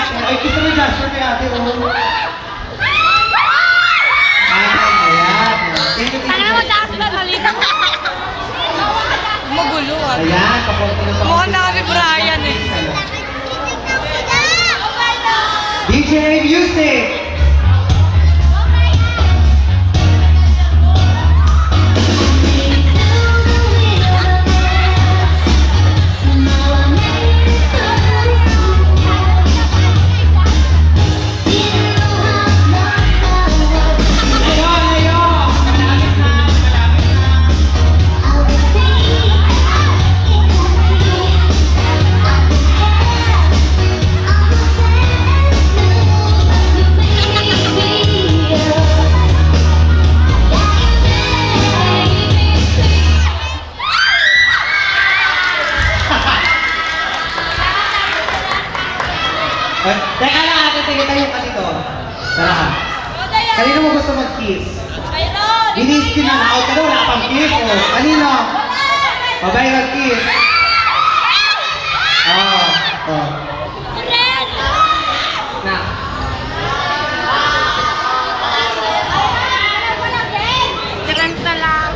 ate. Ay, gusto mo Jasper kay ate, oh. Ayan. Ano mo, Jasper? Halina. Magulo ah. Ayan, kapunti na pa. Mukhang na kami Brian eh. DJ Music! Teka lang ate, sige tayo ka dito. Tara. Kanino mo gusto mag-kiss? Binis na out ka na, wala pang kiss. Oh. Kanino? Babay mag-kiss. Oh. Na. Ganito lang.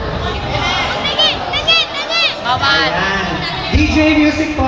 Bye-bye. Ayan. DJ Music po.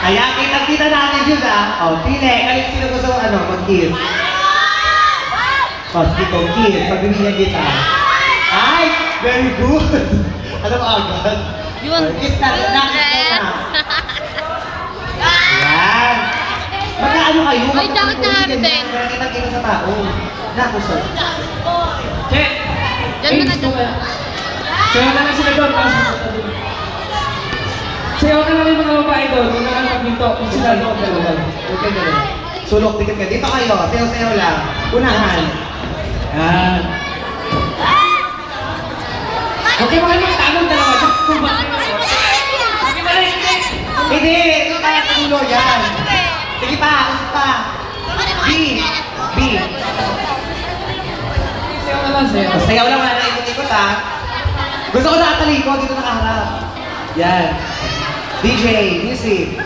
Ayan, kita natin yun ah. Oh, pili. Kanina sino gusto mag-kiss? Oh, sige kong kiss. Pagbibigyan kita. Ay, very good. Ano ba agad? Yun. Kiss na. Ayan. Magkaano kayo? Ay, takot na natin. Kita sa tao. Naku, sir. Che! Diyan mo na dyan. Kaya na lang sila doon. Sayaw na lang yung mga babae doon. Huwag na lang magminto. Kung sila doon. Okay, dalawa. Sulok, ticket ka. Dito kayo. Sayaw-sayaw lang. Unahan. Yan. Okay, mga magtanong dalawa. Sige, balik. Hindi! Ito kaya tulo yan. Sige pa, usap pa. B. Sayaw na lang, sayaw. Sayaw lang, wala na ikot-ikot ha. Gusto ko nakataliko, dito nakaharap. Yan. DJ, music.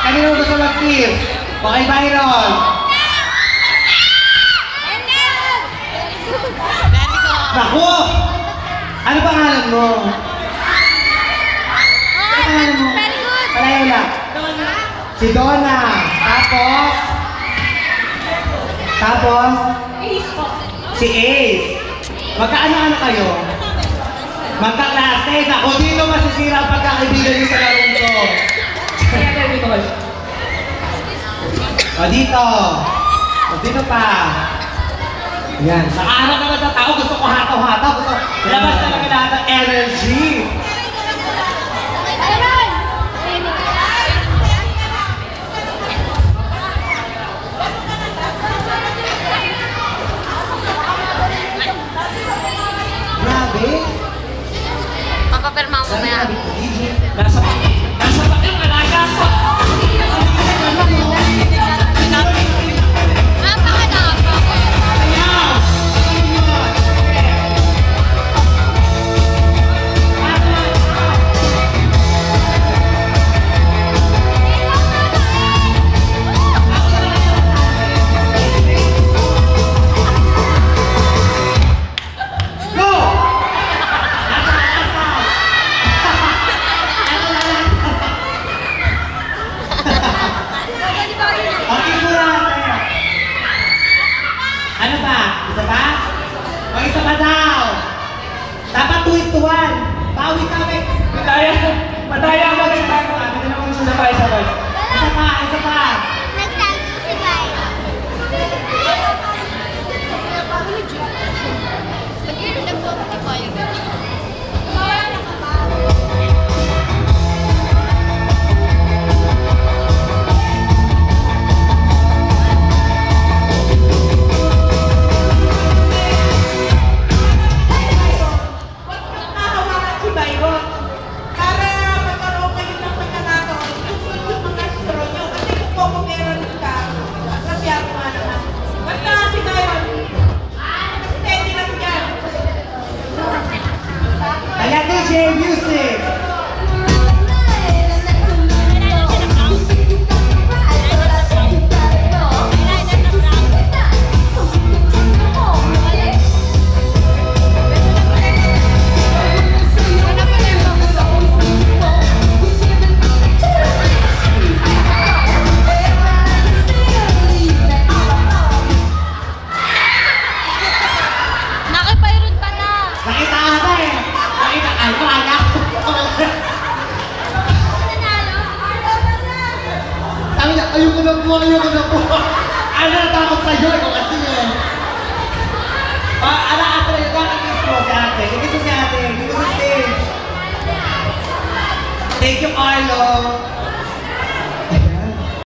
Kanino gusto mag-kiss? Okay, Byron. Naku! Ano pangalan mo? Ano pangalan mo? Palayaw lang. Si Donna. Tapos? Si Ace. Magkaano-ano kayo? Magkaklase. Naku, dito masisira ang pagkakaibigan niyo sa larong to. Kaya tayo dito kayo. O dito. O dito pa. Yan. Nakaharap naman sa tao. Gusto ko hataw-hataw. Gusto labas talaga lahat ng energy. Okay, muna ate. Ano pa? Isa pa? O isa pa daw. Dapat 2:1. Bawi kami. Madaya mo rin tayo. Ano naman siya sabay-sabay. Isa pa, isa pa. Kaya DJ Music. Nakipayroon pa na. Nakita ata eh. Nakita, ay, kaya. Sabi niya, ayoko na po, ayoko na po. Ano na takot sa'yo? Ikaw kasi eh. Ala, ate, nakakikis mo si ate. Ikis mo si ate. Ikis mo si stage. Thank you, Arlo.